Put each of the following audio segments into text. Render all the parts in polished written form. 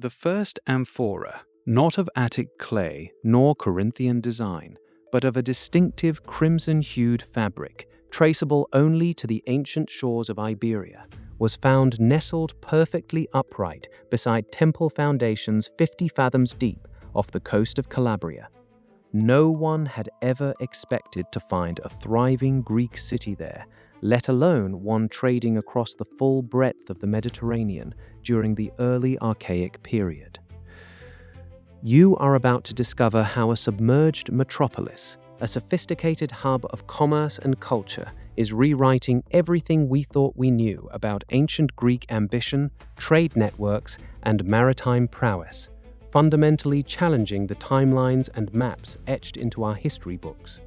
The first amphora, not of Attic clay nor Corinthian design, but of a distinctive crimson-hued fabric, traceable only to the ancient shores of Iberia, was found nestled perfectly upright beside temple foundations 50 fathoms deep off the coast of Calabria. No one had ever expected to find a thriving Greek city there, let alone one trading across the full breadth of the Mediterranean during the early Archaic period. You are about to discover how a submerged metropolis, a sophisticated hub of commerce and culture, is rewriting everything we thought we knew about ancient Greek ambition, trade networks, and maritime prowess, fundamentally challenging the timelines and maps etched into our history books.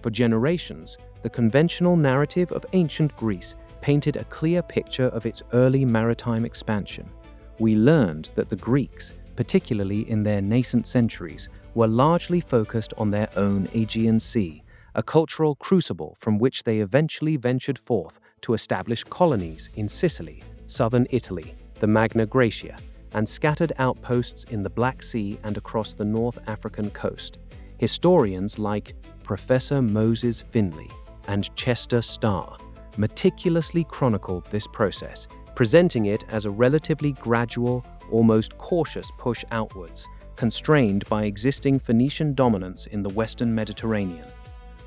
For generations, the conventional narrative of ancient Greece painted a clear picture of its early maritime expansion. We learned that the Greeks, particularly in their nascent centuries, were largely focused on their own Aegean Sea, a cultural crucible from which they eventually ventured forth to establish colonies in Sicily, southern Italy, the Magna Graecia, and scattered outposts in the Black Sea and across the North African coast. Historians like Professor Moses Finley and Chester Starr meticulously chronicled this process, presenting it as a relatively gradual, almost cautious push outwards, constrained by existing Phoenician dominance in the western Mediterranean.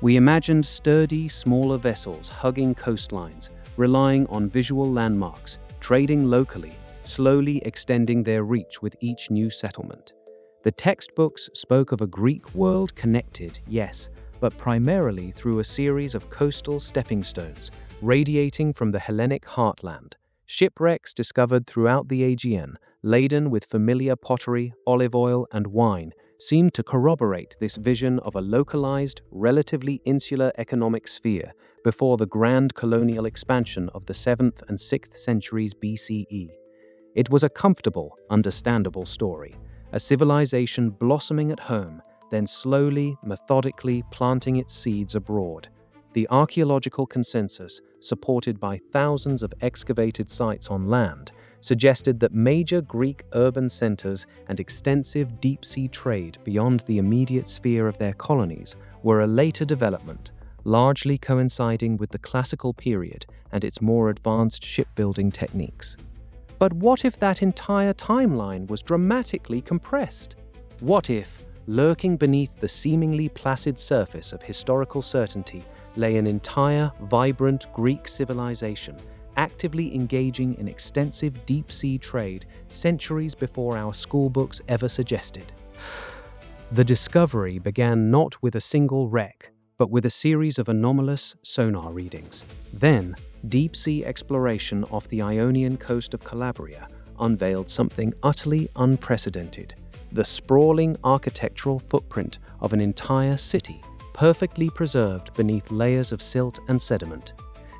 We imagined sturdy, smaller vessels hugging coastlines, relying on visual landmarks, trading locally, slowly extending their reach with each new settlement. The textbooks spoke of a Greek world connected, yes, but primarily through a series of coastal stepping stones radiating from the Hellenic heartland, shipwrecks discovered throughout the Aegean, laden with familiar pottery, olive oil, and wine, seemed to corroborate this vision of a localized, relatively insular economic sphere before the grand colonial expansion of the 7th and 6th centuries BCE. It was a comfortable, understandable story, a civilization blossoming at home, then slowly, methodically planting its seeds abroad. The archaeological consensus, supported by thousands of excavated sites on land, suggested that major Greek urban centers and extensive deep-sea trade beyond the immediate sphere of their colonies were a later development, largely coinciding with the classical period and its more advanced shipbuilding techniques. But what if that entire timeline was dramatically compressed? What if, lurking beneath the seemingly placid surface of historical certainty, lay an entire, vibrant Greek civilization, actively engaging in extensive deep-sea trade centuries before our schoolbooks ever suggested? The discovery began not with a single wreck, but with a series of anomalous sonar readings. Then, deep-sea exploration off the Ionian coast of Calabria unveiled something utterly unprecedented: the sprawling architectural footprint of an entire city, perfectly preserved beneath layers of silt and sediment.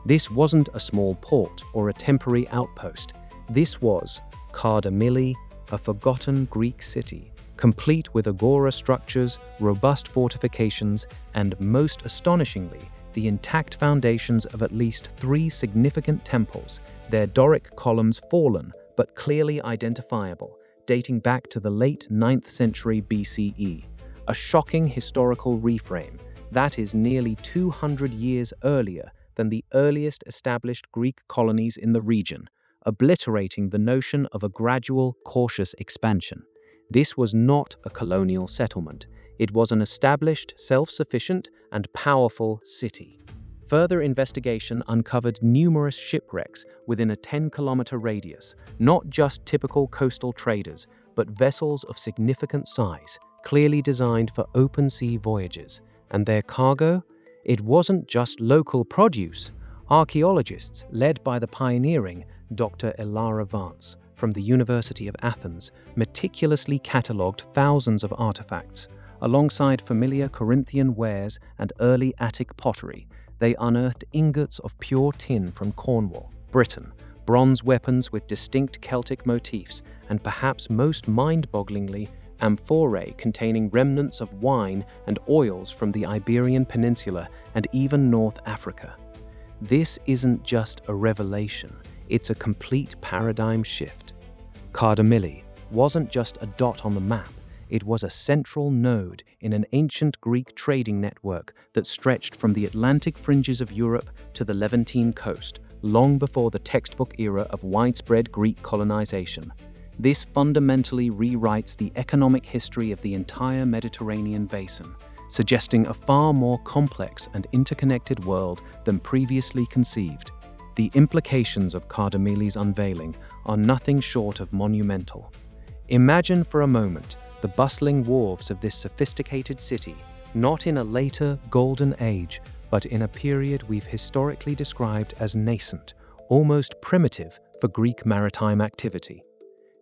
This wasn't a small port or a temporary outpost. This was Kardamili, a forgotten Greek city, complete with agora structures, robust fortifications, and, most astonishingly, the intact foundations of at least 3 significant temples, their Doric columns fallen but clearly identifiable, dating back to the late 9th century BCE. A shocking historical reframe that is nearly 200 years earlier than the earliest established Greek colonies in the region, obliterating the notion of a gradual, cautious expansion. This was not a colonial settlement. It was an established, self-sufficient, and powerful city. Further investigation uncovered numerous shipwrecks within a 10-kilometer radius, not just typical coastal traders, but vessels of significant size, clearly designed for open-sea voyages. And their cargo? It wasn't just local produce. Archaeologists, led by the pioneering Dr. Elara Vance from the University of Athens, meticulously catalogued thousands of artifacts. Alongside familiar Corinthian wares and early Attic pottery, they unearthed ingots of pure tin from Cornwall, Britain, bronze weapons with distinct Celtic motifs, and perhaps most mind-bogglingly, amphorae containing remnants of wine and oils from the Iberian Peninsula and even North Africa. This isn't just a revelation, it's a complete paradigm shift. Kardamili, wasn't just a dot on the map, it was a central node in an ancient Greek trading network that stretched from the Atlantic fringes of Europe to the Levantine coast, long before the textbook era of widespread Greek colonization. This fundamentally rewrites the economic history of the entire Mediterranean basin, suggesting a far more complex and interconnected world than previously conceived. The implications of Kardamili's unveiling are nothing short of monumental. Imagine for a moment the bustling wharves of this sophisticated city, not in a later golden age, but in a period we've historically described as nascent, almost primitive for Greek maritime activity.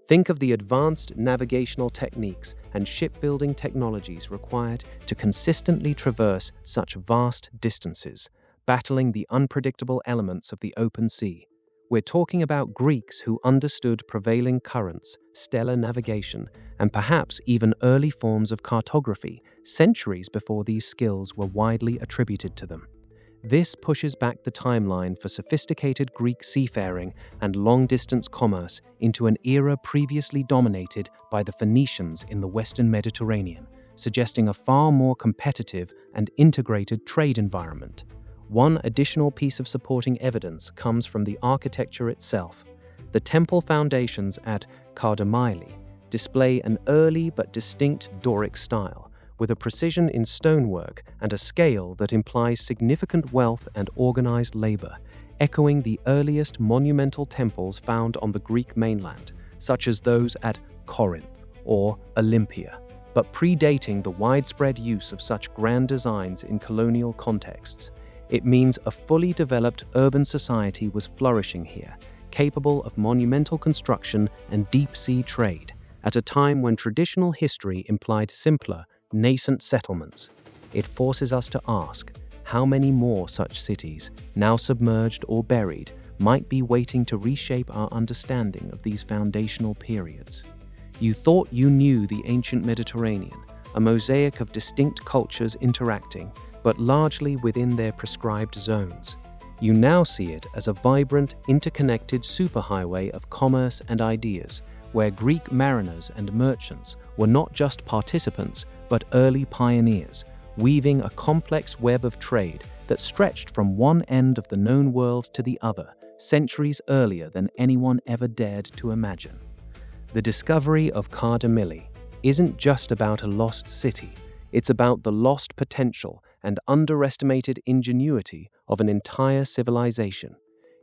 Think of the advanced navigational techniques and shipbuilding technologies required to consistently traverse such vast distances, battling the unpredictable elements of the open sea. We're talking about Greeks who understood prevailing currents, stellar navigation, and perhaps even early forms of cartography, centuries before these skills were widely attributed to them. This pushes back the timeline for sophisticated Greek seafaring and long-distance commerce into an era previously dominated by the Phoenicians in the Western Mediterranean, suggesting a far more competitive and integrated trade environment. One additional piece of supporting evidence comes from the architecture itself. The temple foundations at Kardamili display an early but distinct Doric style, with a precision in stonework and a scale that implies significant wealth and organized labor, echoing the earliest monumental temples found on the Greek mainland, such as those at Corinth or Olympia, but predating the widespread use of such grand designs in colonial contexts. It means a fully developed urban society was flourishing here, capable of monumental construction and deep-sea trade, at a time when traditional history implied simpler, nascent settlements. It forces us to ask, how many more such cities, now submerged or buried, might be waiting to reshape our understanding of these foundational periods? You thought you knew the ancient Mediterranean, a mosaic of distinct cultures interacting, but largely within their prescribed zones. You now see it as a vibrant, interconnected superhighway of commerce and ideas, where Greek mariners and merchants were not just participants, but early pioneers, weaving a complex web of trade that stretched from one end of the known world to the other, centuries earlier than anyone ever dared to imagine. The discovery of Kardamili isn't just about a lost city, it's about the lost potential and underestimated ingenuity of an entire civilization.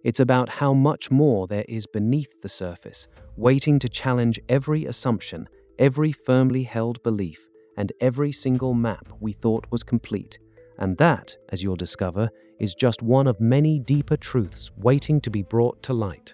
It's about how much more there is beneath the surface, waiting to challenge every assumption, every firmly held belief, and every single map we thought was complete. And that, as you'll discover, is just one of many deeper truths waiting to be brought to light.